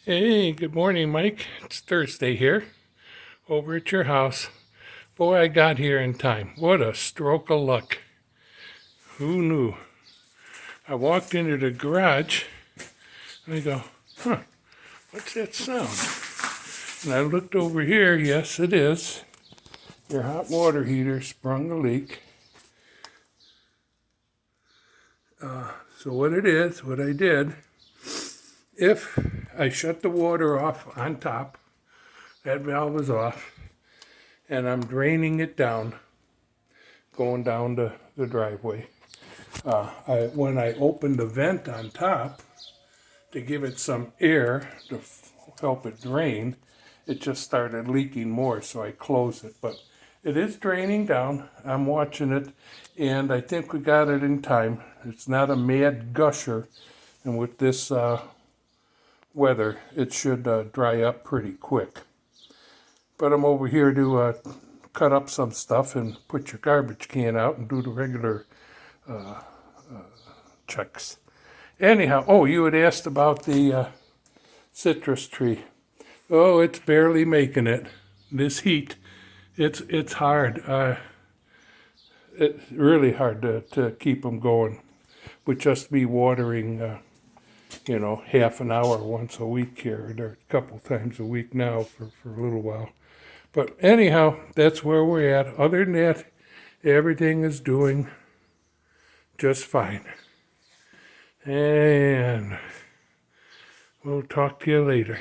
Hey, good morning, Mike. It's Thursday here over at your house. Boy, I got here in time. What a stroke of luck. Who knew? I walked into the garage and I go, what's that sound? And I looked over here. Yes, it is. Your hot water heater sprung a leak. So what I did, if I shut the water off on top, that valve is off, and I'm draining it down, going down the driveway. When I opened the vent on top to give it some air to help it drain, it just started leaking more, so I closed it. But it is draining down. I'm watching it, and I think we got it in time. It's not a mad gusher, and with this weather, it should dry up pretty quick. But I'm over here to cut up some stuff and put your garbage can out and do the regular checks. Anyhow, oh, you had asked about the citrus tree. Oh, it's barely making it. This heat, it's hard. It's really hard to keep them going with just me watering, half an hour once a week here, or a couple times a week now for a little while. But anyhow, that's where we're at. Other than that, everything is doing just fine. And we'll talk to you later.